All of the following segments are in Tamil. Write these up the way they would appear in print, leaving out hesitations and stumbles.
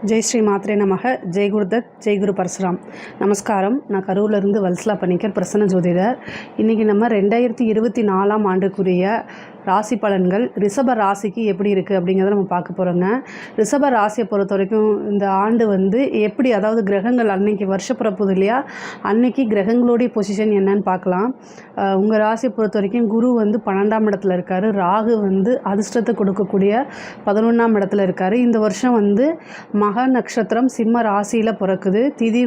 ஜெய் ஸ்ரீ மாத்ரே நமக. ஜெய் குருதத், ஜெய் குரு பரசுராம். நமஸ்காரம். நான் கரூர்லேருந்து வல்சலா பணிக்கர், பிரசன்ன ஜோதிடர். இன்றைக்கி நம்ம 2024 ஆண்டுக்குரிய ராசி பலன்கள் ரிஷப ராசிக்கு எப்படி இருக்குது அப்படிங்கிறத நம்ம பார்க்க போகிறோங்க. ரிஷப ராசியை பொறுத்த வரைக்கும் இந்த ஆண்டு எப்படி, அதாவது கிரகங்கள் அன்னைக்கு வருஷப்பிறப்புது இல்லையா, அன்னைக்கு கிரகங்களுடைய பொசிஷன் என்னன்னு பார்க்கலாம். உங்கள் ராசியை பொறுத்த வரைக்கும் குரு 12ஆம் இடத்துல இருக்கார். ராகு அதிர்ஷ்டத்தை கொடுக்கக்கூடிய 11ஆம் இடத்துல இருக்கார். இந்த வருஷம் மக நட்சத்திரம் சிம்ம ராசியில் பிறக்குது. திதி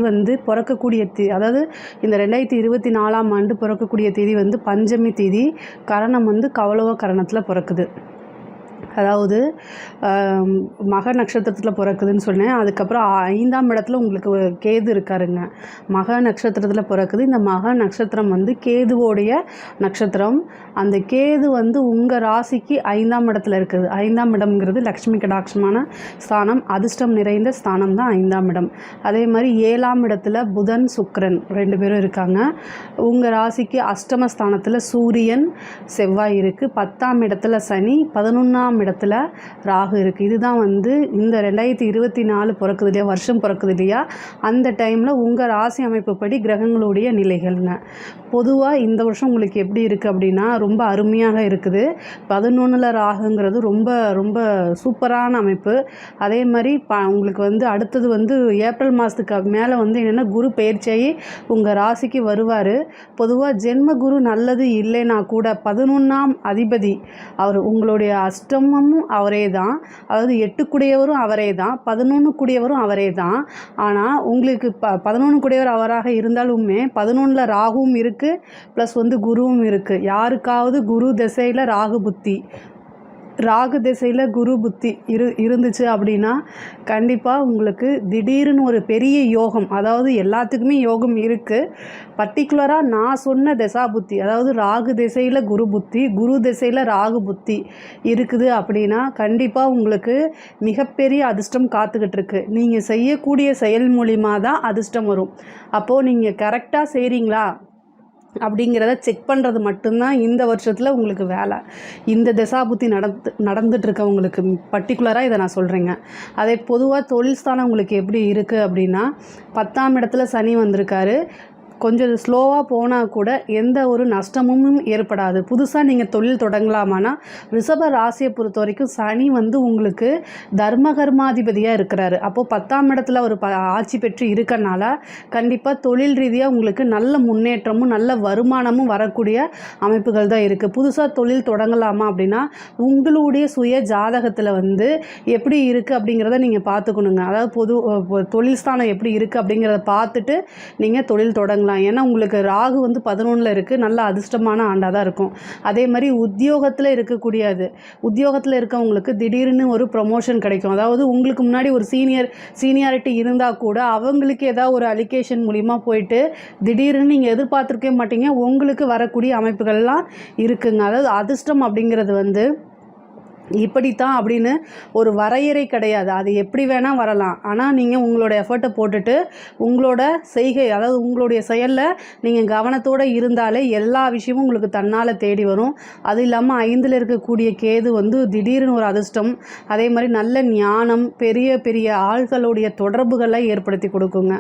பிறக்கக்கூடிய அதாவது இந்த 2024ஆம் ஆண்டு பிறக்கக்கூடிய திதி பஞ்சமி திதி. கரணம் கவலவ கரணத்தில் பிறக்குது. அதாவது மக நட்சத்திரத்தில் பிறக்குதுன்னு சொன்னேன். அதுக்கப்புறம் 5ஆம் இடத்துல உங்களுக்கு கேது இருக்காருங்க. மக நட்சத்திரத்தில் பிறக்குது. இந்த மக நட்சத்திரம் கேதுவோடைய நட்சத்திரம். அந்த கேது உங்கள் ராசிக்கு 5ஆம் இடத்துல இருக்குது. 5ஆம் இடம்ங்கிறது லக்ஷ்மி கடாட்சமான ஸ்தானம், அதிர்ஷ்டம் நிறைந்த ஸ்தானம் தான் 5ஆம் இடம். அதே மாதிரி 7ஆம் இடத்துல புதன் சுக்கிரன் 2 பேரும் இருக்காங்க. உங்கள் ராசிக்கு அஷ்டம ஸ்தானத்தில் சூரியன் செவ்வாய் இருக்குது. 10ஆம் இடத்துல சனி, 11ஆம் இடத்துல ராகு இருக்குது. இதுதான் இந்த 2024 பிறக்குது இல்லையா, வருஷம் பிறக்குது இல்லையா, அந்த டைமில் உங்கள் ராசி அமைப்புப்படி கிரகங்களுடைய நிலைகள்ங்க. பொதுவாக இந்த வருஷம் உங்களுக்கு எப்படி இருக்குது அப்படின்னா ரொம்ப அருமையாக இருக்குது. 11ல் ராகுங்கிறது ரொம்ப ரொம்ப சூப்பரான அமைப்பு. அதே மாதிரி உங்களுக்கு அடுத்தது ஏப்ரல் மாதத்துக்கு மேலே என்னென்னா குரு பயிற்சியாகி உங்கள் ராசிக்கு வருவார். பொதுவாக ஜென்ம குரு நல்லது இல்லைன்னா கூட 11ஆம் அதிபதி அவர் உங்களுடைய அஷ்டமமும் அவரே தான், அதாவது 8 கூடியவரும் அவரே தான், 11 கூடியவரும் அவரே தான். ஆனால் உங்களுக்கு 11 கூடியவர் அவராக இருந்தாலுமே 11ல் ராகுவும் இருக்குது, ப்ளஸ் குருவும் இருக்குது. யாருக்காவது குரு திசையில் ராகு திசையில் குரு புத்தி இருந்துச்சு அப்படின்னா கண்டிப்பாக உங்களுக்கு திடீர்னு ஒரு பெரிய யோகம், அதாவது எல்லாத்துக்குமே யோகம் இருக்குது. பர்டிகுலராக நான் சொன்ன திசா புத்தி, அதாவது ராகு திசையில் குரு புத்தி, குரு திசையில் ராகு புத்தி இருக்குது அப்படின்னா கண்டிப்பாக உங்களுக்கு மிகப்பெரிய அதிர்ஷ்டம் காத்துக்கிட்டு இருக்கு. நீங்கள் செய்யக்கூடிய செயல் மூலிமா தான் அதிர்ஷ்டம் வரும். அப்போது நீங்கள் கரெக்டாக செய்கிறீங்களா அப்படிங்கிறத செக் பண்ணுறது மட்டும்தான் இந்த வருஷத்தில் உங்களுக்கு வேலை. இந்த தசாபுத்தி நடந்துட்டுருக்கவங்களுக்கு பர்டிகுலராக இதை நான் சொல்கிறேங்க. அதே பொதுவாக தொழில் ஸ்தானம் உங்களுக்கு எப்படி இருக்குது அப்படின்னா 10ஆம் இடத்துல சனி வந்திருக்காரு. கொஞ்சம் ஸ்லோவாக போனால் கூட எந்த ஒரு நஷ்டமும் ஏற்படாது. புதுசாக நீங்கள் தொழில் தொடங்கலாமான்னா ரிஷப ராசியை பொறுத்த வரைக்கும் சனி உங்களுக்கு தர்மகர்மாதிபதியாக இருக்கிறாரு. அப்போது 10ஆம் இடத்துல ஒரு ஆட்சி பெற்று இருக்கனால கண்டிப்பாக தொழில் ரீதியாக உங்களுக்கு நல்ல முன்னேற்றமும் நல்ல வருமானமும் வரக்கூடிய அமைப்புகள் தான் இருக்குது. புதுசாக தொழில் தொடங்கலாமா அப்படின்னா உங்களுடைய சுய ஜாதகத்தில் எப்படி இருக்குது அப்படிங்கிறத நீங்கள் பார்த்துக்கணுங்க. அதாவது தொழில் ஸ்தானம் எப்படி இருக்குது அப்படிங்கிறத பார்த்துட்டு நீங்கள் தொழில் தொடங்கலாம். ஏன்னா உங்களுக்கு ராகு 11ல் இருக்குது, நல்ல அதிர்ஷ்டமான ஆண்டாக தான் இருக்கும். அதே மாதிரி உத்தியோகத்தில் உத்தியோகத்தில் இருக்கவங்களுக்கு திடீர்னு ஒரு ப்ரொமோஷன் கிடைக்கும். அதாவது உங்களுக்கு முன்னாடி ஒரு சீனியாரிட்டி இருந்தால் கூட அவங்களுக்கு ஏதாவது ஒரு அலிகேஷன் மூலிமா போயிட்டு திடீர்னு நீங்கள் எதிர்பார்த்துருக்கவே மாட்டீங்க, உங்களுக்கு வரக்கூடிய அமைப்புகள்லாம் இருக்குங்க. அதாவது அதிர்ஷ்டம் அப்படிங்கிறது இப்படித்தான் அப்படின்னு ஒரு வரையறை கிடையாது. அது எப்படி வேணால் வரலாம். ஆனால் நீங்கள் உங்களோட எஃபர்ட்டை போட்டுட்டு உங்களோட செய்கை, அதாவது உங்களுடைய செயலில் நீங்கள் கவனத்தோடு இருந்தாலே எல்லா விஷயமும் உங்களுக்கு தன்னால் தேடி வரும். அது இல்லாமல் 5ல் இருக்கக்கூடிய கேது திடீர்னு ஒரு அதிர்ஷ்டம், அதே மாதிரி நல்ல ஞானம், பெரிய பெரிய ஆள்களுடைய தொடர்புகளை ஏற்படுத்தி கொடுக்குங்க.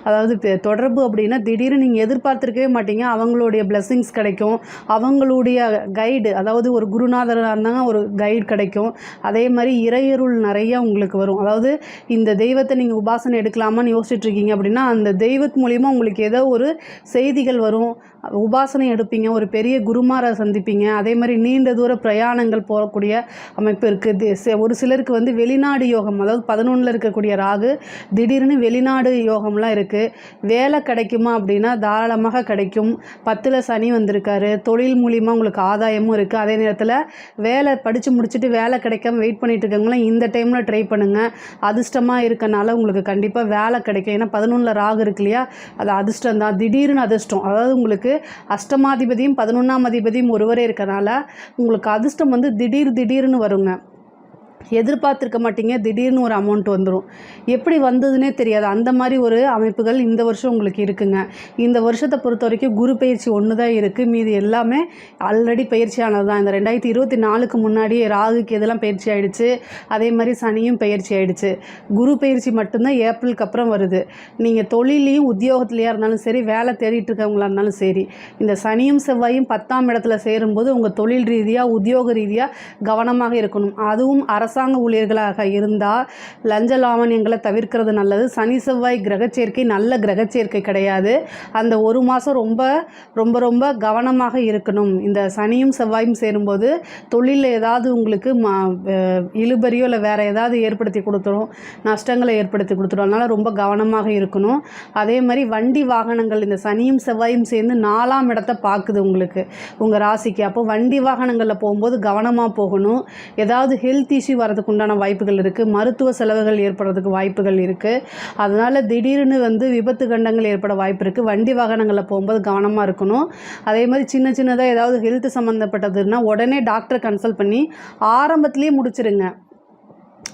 அதாவது தொடர்பு அப்படின்னா திடீர்னு நீங்கள் எதிர்பார்த்துருக்கவே மாட்டீங்க, அவங்களுடைய பிளெஸ்ஸிங்ஸ் கிடைக்கும், அவங்களுடைய கைடு, அதாவது ஒரு குருநாதராக இருந்தாங்க ஒரு கைடு கிடைக்கும். அதே மாதிரி இறையருள் நிறைய உங்களுக்கு வரும். அதாவது இந்த தெய்வத்தை நீங்கள் உபாசனை எடுக்கலாமான்னு யோசிச்சுட்டு இருக்கீங்க அப்படின்னா அந்த தெய்வத்து மூலிமா உங்களுக்கு ஏதோ ஒரு செய்திகள் வரும். உபாசனை எடுப்பீங்க, ஒரு பெரிய குருமாரை சந்திப்பீங்க. அதே மாதிரி நீண்ட தூர பிரயாணங்கள் போகக்கூடிய அமைப்பு இருக்குது. ஒரு சிலருக்கு வெளிநாடு யோகம், அதாவது 11ல் இருக்கக்கூடிய ராகு திடீர்னு வெளிநாடு யோகம்லாம் இருக்குது. வேலை கிடைக்குமா அப்படின்னா தாராளமாக கிடைக்கும். 10ல் சனி வந்திருக்காரு. தொழில் மூலிமா உங்களுக்கு ஆதாயமும் இருக்குது. அதே நேரத்தில் வேலை படித்து முடிச்சுட்டு வேலை கிடைக்காம வெயிட் பண்ணிட்டு இருக்கவங்களாம் இந்த டைமில் ட்ரை பண்ணுங்கள். அதிர்ஷ்டமாக இருக்கனால உங்களுக்கு கண்டிப்பாக வேலை கிடைக்கும். ஏன்னா 11ல் ராகு இருக்கு இல்லையா, அது அதிர்ஷ்டம் தான், திடீர்னு அதிர்ஷ்டம். அதாவது உங்களுக்கு அஷ்டமாதிபதியும் 11ஆம் அதிபதியும் ஒருவரே இருக்கனால உங்களுக்கு அதிர்ஷ்டம் திடீர்னு வருங்க. எதிர்பார்த்துருக்க மாட்டீங்க, திடீர்னு ஒரு அமௌண்ட் வந்துடும். எப்படி வந்ததுன்னே தெரியாது. அந்த மாதிரி ஒரு அமைப்புகள் இந்த வருஷம் உங்களுக்கு இருக்குங்க. இந்த வருஷத்தை பொறுத்த வரைக்கும் குரு பயிற்சி ஒன்று தான் இருக்குது. மீதி எல்லாமே ஆல்ரெடி பயிற்சியானது தான். இந்த 2024க்கு முன்னாடி ராகுக்கு எதெல்லாம் பயிற்சி ஆகிடுச்சு, அதே மாதிரி சனியும் பயிற்சி ஆகிடுச்சு. குரு பயிற்சி மட்டும்தான் ஏப்ரலுக்கு அப்புறம் வருது. நீங்கள் தொழிலையும் உத்தியோகத்துலையாக இருந்தாலும் சரி, வேலை தேடிட்டு இருக்கவங்களா இருந்தாலும் சரி, இந்த சனியும் செவ்வாயும் 10ஆம் இடத்துல சேரும்போது உங்கள் தொழில் ரீதியாக உத்தியோக ரீதியாக கவனமாக இருக்கணும். அதுவும் அரசாங்க ஊழியர்களாக இருந்தால் லஞ்ச லாவணியங்களை தவிர்க்கிறது நல்லது. சனி செவ்வாய் கிரகச்சேர்க்கை நல்ல கிரகச்சேர்க்கை கிடையாது. அந்த ஒரு மாதம் ரொம்ப ரொம்ப ரொம்ப கவனமாக இருக்கணும். இந்த சனியும் செவ்வாயும் சேரும்போது தொழிலில் ஏதாவது உங்களுக்கு இழுபறியோ இல்லை வேறு ஏதாவது ஏற்படுத்தி கொடுத்துரும், நஷ்டங்களை ஏற்படுத்தி கொடுத்துரும். அதனால் ரொம்ப கவனமாக இருக்கணும். அதே மாதிரி வண்டி வாகனங்கள் இந்த சனியும் செவ்வாயும் சேர்ந்து 4ஆம் இடத்தை பார்க்குது உங்களுக்கு, உங்கள் ராசிக்கு. அப்போ வண்டி வாகனங்களில் போகும்போது கவனமாக போகணும். ஏதாவது ஹெல்த் இஷ்யூ வரதுக்கு உண்டான வாய்ப்புகள் இருக்குது. மருத்துவ செலவுகள் ஏற்படுறதுக்கு வாய்ப்புகள் இருக்குது. அதனால் திடீர்னு விபத்து கண்டங்கள் ஏற்பட வாய்ப்பு இருக்குது. வண்டி வாகனங்களில் போகும்போது கவனமாக இருக்கணும். அதே மாதிரி சின்ன சின்னதாக ஏதாவது ஹெல்த் சம்மந்தப்பட்டதுன்னா உடனே டாக்டரை கன்சல்ட் பண்ணி ஆரம்பத்திலே முடிச்சிருங்க.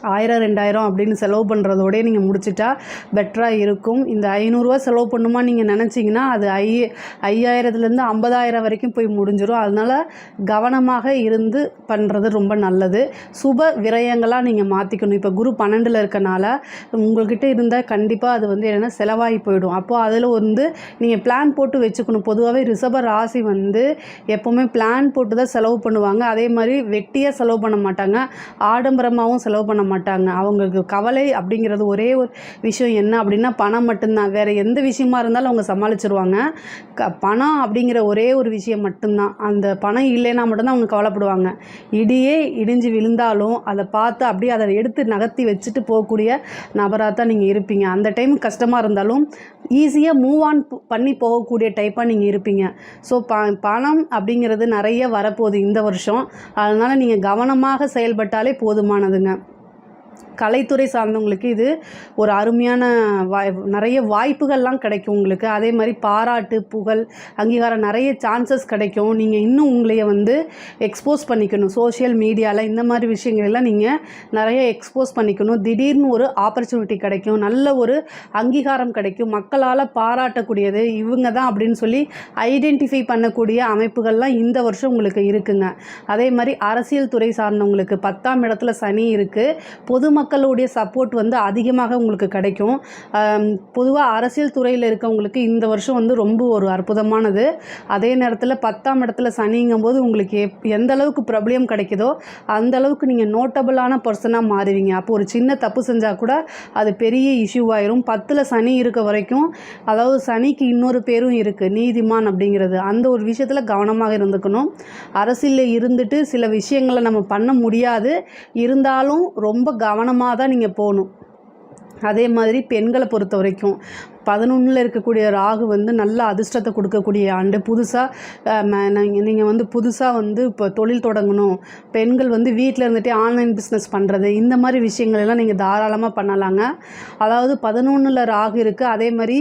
1000 2000 அப்படின்னு செலவு பண்ணுறதோடய நீங்கள் முடிச்சிட்டா பெட்டராக இருக்கும். இந்த 500 செலவு பண்ணுமா நீங்கள் நினச்சிங்கன்னா அது 5000லேருந்து 50,000 வரைக்கும் போய் முடிஞ்சிடும். அதனால் கவனமாக இருந்து பண்ணுறது ரொம்ப நல்லது. சுப விரயங்களாக நீங்கள் மாற்றிக்கணும். இப்போ குரு 12ல் இருக்கனால உங்கள்கிட்ட இருந்தால் கண்டிப்பாக அது என்னென்னா செலவாகி போயிடும். அப்போது அதில் நீங்கள் பிளான் போட்டு வச்சுக்கணும். பொதுவாகவே ரிஷப ராசி எப்போவுமே பிளான் போட்டு தான் செலவு பண்ணுவாங்க. அதே மாதிரி வெட்டியாக செலவு பண்ண மாட்டாங்க, ஆடம்பரமாகவும் செலவு பண்ண மாட்டாங்க. அவங்களுக்கு கவலை அப்படிங்கிறது ஒரே ஒரு விஷயம் என்ன அப்படின்னா பணம் மட்டும்தான். வேறு எந்த விஷயமா இருந்தாலும் அவங்க சமாளிச்சிருவாங்க. பணம் அப்படிங்கிற ஒரே ஒரு விஷயம் மட்டும்தான். அந்த பணம் இல்லைன்னா மட்டும்தான் அவங்க கவலைப்படுவாங்க. இடியே இடிஞ்சு விழுந்தாலும் அதை பார்த்து அப்படியே அதை எடுத்து நகர்த்தி வச்சுட்டு போகக்கூடிய நபராக தான் நீங்கள் இருப்பீங்க. அந்த டைம் கஷ்டமாக இருந்தாலும் ஈஸியாக மூவ் ஆன் பண்ணி போகக்கூடிய டைப்பாக நீங்கள் இருப்பீங்க. ஸோ பணம் அப்படிங்கிறது நிறைய வரப்போகுது இந்த வருஷம். அதனால் நீங்கள் கவனமாக செயல்பட்டாலே போதுமானதுங்க. கலைத்துறை சார்ந்தவங்களுக்கு இது ஒரு அருமையான நிறைய வாய்ப்புகள்லாம் கிடைக்கும் உங்களுக்கு. அதே மாதிரி பாராட்டு, புகழ், அங்கீகாரம் நிறைய சான்சஸ் கிடைக்கும். நீங்கள் இன்னும் உங்களைய எக்ஸ்போஸ் பண்ணிக்கணும். சோஷியல் மீடியாவில் இந்த மாதிரி விஷயங்களெல்லாம் நீங்கள் நிறைய எக்ஸ்போஸ் பண்ணிக்கணும். திடீர்னு ஒரு ஆப்பர்ச்சுனிட்டி கிடைக்கும், நல்ல ஒரு அங்கீகாரம் கிடைக்கும், மக்களால் பாராட்டக்கூடியது இவங்க தான் அப்படின்னு சொல்லி ஐடென்டிஃபை பண்ணக்கூடிய அமைப்புகள்லாம் இந்த வருஷம் உங்களுக்கு இருக்குங்க. அதே மாதிரி அரசியல் துறை சார்ந்தவங்களுக்கு 10ஆம் இடத்துல சனி இருக்குது. பொதுமக்களுடைய சப்போர்ட் அதிகமாக உங்களுக்கு கிடைக்கும். பொதுவாக அரசியல் துறையில் இருக்கவங்களுக்கு இந்த வருஷம் ரொம்ப ஒரு அற்புதமானது. அதே நேரத்தில் 10ஆம் இடத்துல சனிங்கும்போது உங்களுக்கு எந்த அளவுக்கு பிரபலியம் கிடைக்குதோ அந்த அளவுக்கு நீங்கள் நோட்டபிளான பர்சனாக மாறுவீங்க. அப்போ ஒரு சின்ன தப்பு செஞ்சால் கூட அது பெரிய இஷ்யூ ஆயிரும். 10ல் சனி இருக்க வரைக்கும், அதாவது சனிக்கு இன்னொரு பேரும் இருக்குது, நீதிமான் அப்படிங்கிறது. அந்த ஒரு விஷயத்தில் கவனமாக இருந்துக்கணும். அரசியலில் இருந்துட்டு சில விஷயங்களை நம்ம பண்ண முடியாது, இருந்தாலும் ரொம்ப கவனமாக தான் நீங்கள் போகணும். அதே மாதிரி பெண்களை பொறுத்த வரைக்கும் 11ல் இருக்கக்கூடிய ராகு நல்ல அதிர்ஷ்டத்தை கொடுக்கக்கூடிய ஆண்டு. புதுசாக நீங்கள் புதுசாக இப்போ தொழில் தொடங்கணும், பெண்கள் வீட்டில் இருந்துகிட்டே ஆன்லைன் பிஸ்னஸ் பண்ணுறது, இந்த மாதிரி விஷயங்களெல்லாம் நீங்கள் தாராளமாக பண்ணலாங்க. அதாவது 11ல் ராகு இருக்குது. அதே மாதிரி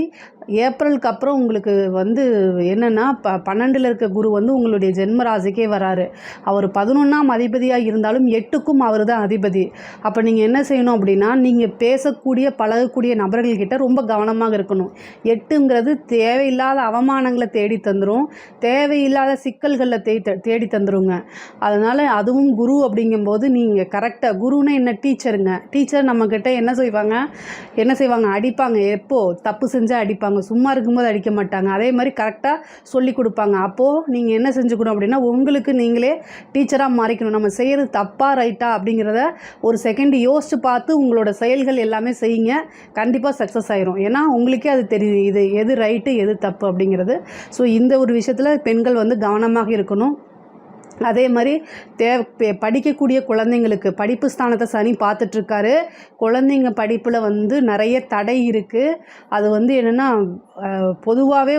ஏப்ரலுக்கு அப்புறம் உங்களுக்கு என்னென்னா 12ல் இருக்க குரு உங்களுடைய ஜென்ம ராசிக்கே வராரு. அவர் 11ஆம் அதிபதியாக இருந்தாலும் 8க்கும் அவர் தான் அதிபதி. அப்போ நீங்கள் என்ன செய்யணும் அப்படின்னா, நீங்கள் பேசக்கூடிய பழகக்கூடிய நபர்கள்கிட்ட ரொம்ப கவனமாக இருக்கணும். 8ங்கிறது தேவையில்லாத அவமானங்களை தேடி தந்துடும், தேவையில்லாத சிக்கல்களில் தேடி தந்துருங்க. அதனால் அதுவும் குரு அப்படிங்கும்போது நீங்கள் கரெக்டாக, குருன்னா என்ன, டீச்சருங்க. டீச்சர் நம்மக்கிட்ட என்ன செய்வாங்க, அடிப்பாங்க. எப்போ தப்பு செஞ்சால் அடிப்பாங்க, சும்மா இருக்கும்போது அடிக்க மாட்டாங்க. அதே மாதிரி கரெக்டாக சொல்லி கொடுப்பாங்க. அப்போது நீங்கள் என்ன செஞ்சுக்கணும் அப்படின்னா, உங்களுக்கு நீங்களே டீச்சராக மாறிக்கணும். நம்ம செய்கிறது தப்பா ரைட்டா அப்படிங்கிறத ஒரு செகண்ட் யோசித்து பார்த்து உங்களோட செயல்கள் எல்லாமே செய்யுங்க. கண்டிப்பாக சக்ஸஸ் ஆயிரும். ஏன்னா உங்களுக்கே அது தெரியும், இது எது ரைட்டு எது தப்பு அப்படிங்கிறது. ஸோ இந்த ஒரு விஷயத்தில் பெண்கள் கவனமாக இருக்கணும். அதே மாதிரி படிக்கக்கூடிய குழந்தைங்களுக்கு படிப்பு ஸ்தானத்தை சனி பார்த்துட்ருக்காரு. குழந்தைங்க படிப்பில் நிறைய தடை இருக்குது. அது என்னென்னா பொதுவாகவே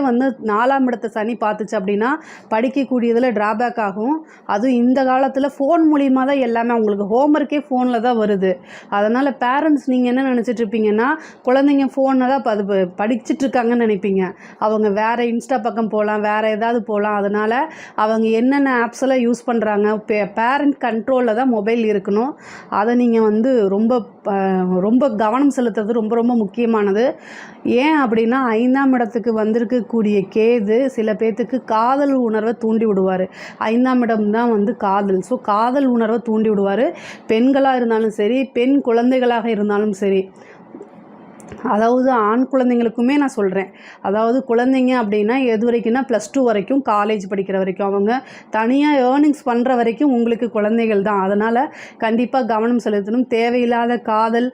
4ஆம் இடத்தை சனி பார்த்துச்சு அப்படின்னா படிக்கக்கூடியதில் ட்ராபேக் ஆகும். அதுவும் இந்த காலத்தில் ஃபோன் மூலிமா தான் எல்லாமே, அவங்களுக்கு ஹோம்ஒர்க்கே ஃபோனில் தான் வருது. அதனால் பேரண்ட்ஸ் நீங்கள் என்ன நினச்சிட்ருப்பீங்கன்னா, குழந்தைங்க ஃபோனில் தான் படிச்சுட்ருக்காங்கன்னு நினைப்பீங்க. அவங்க வேறு இன்ஸ்டா பக்கம் போகலாம், வேறு ஏதாவது போகலாம். அதனால் அவங்க என்னென்ன ஆப்ஸ் எல்லாம் யூஸ் பண்ணுறாங்க. பேரண்ட் கண்ட்ரோலில் தான் மொபைல் இருக்கணும். அதை நீங்கள் வந்து ரொம்ப கவனம் செலுத்துறது ரொம்ப ரொம்ப முக்கியமானது. ஏன் அப்படின்னா 5ஆம் இடத்துக்கு வந்திருக்கக்கூடிய கேது சில பேர்த்துக்கு காதல் உணர்வை தூண்டி விடுவார். 5ஆம் இடம் தான் வந்து காதல். ஸோ காதல் உணர்வை தூண்டி விடுவார். பெண்களாக இருந்தாலும் சரி, பெண் குழந்தைகளாக இருந்தாலும் சரி. அதாவது ஆண் குழந்தைங்களுக்குமே நான் சொல்கிறேன். அதாவது குழந்தைங்க அப்படின்னா எது வரைக்கும்னா +2 வரைக்கும், காலேஜ் படிக்கிற வரைக்கும். அவங்க தனியாக ஏர்னிங்ஸ் பண்ணுற வரைக்கும் உங்களுக்கு குழந்தைகள் தான். அதனால் கண்டிப்பாக கவனம் செலுத்தணும். தேவையில்லாத காதல்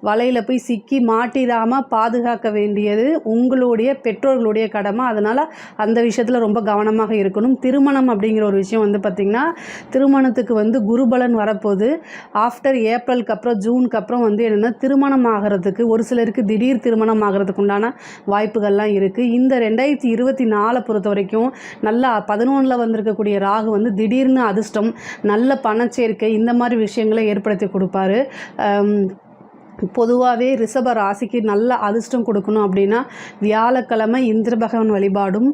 வலையில் போய் சிக்கி மாட்டிடாமல் பாதுகாக்க வேண்டியது உங்களுடைய பெற்றோர்களுடைய கடமை. அதனால் அந்த விஷயத்தில் ரொம்ப கவனமாக இருக்கணும். திருமணம் அப்படிங்கிற ஒரு விஷயம் வந்து பார்த்திங்கன்னா, திருமணத்துக்கு வந்து குருபலன் வரப்போகுது. ஆஃப்டர் ஏப்ரலுக்கு அப்புறம் ஜூனுக்கு அப்புறம் வந்து என்னென்னா திருமணம் ஆகிறதுக்கு ஒரு சிலருக்கு திடீர் திருமணம் ஆகிறதுக்கு உண்டான வாய்ப்புகள்லாம் இருக்குது. இந்த 2024 பொறுத்த வரைக்கும் நல்லா 11ல் வந்திருக்கக்கூடிய ராகு வந்து திடீர்னு அதிர்ஷ்டம், நல்ல பணச்சேர்க்கை, இந்த மாதிரி விஷயங்களை ஏற்படுத்தி கொடுப்பாரு. பொதுவாகவே ரிஷப ராசிக்கு நல்ல அதிர்ஷ்டம் கொடுக்கணும் அப்படின்னா வியாழக்கிழமை இந்திர பகவான் வழிபாடும்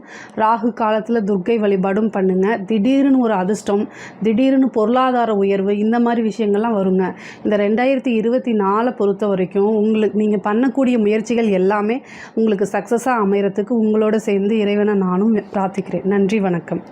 ராகு காலத்தில் துர்க்கை வழிபாடும் பண்ணுங்கள். திடீர்னு ஒரு அதிர்ஷ்டம், திடீர்னு பொருளாதார உயர்வு, இந்த மாதிரி விஷயங்கள்லாம் வருங்க. இந்த 2024 பொறுத்த வரைக்கும் உங்களுக்கு நீங்கள் பண்ணக்கூடிய முயற்சிகள் எல்லாமே உங்களுக்கு சக்ஸஸாக அமைகிறதுக்கு உங்களோட சேர்ந்து இறைவனை நானும் பிரார்த்திக்கிறேன். நன்றி, வணக்கம்.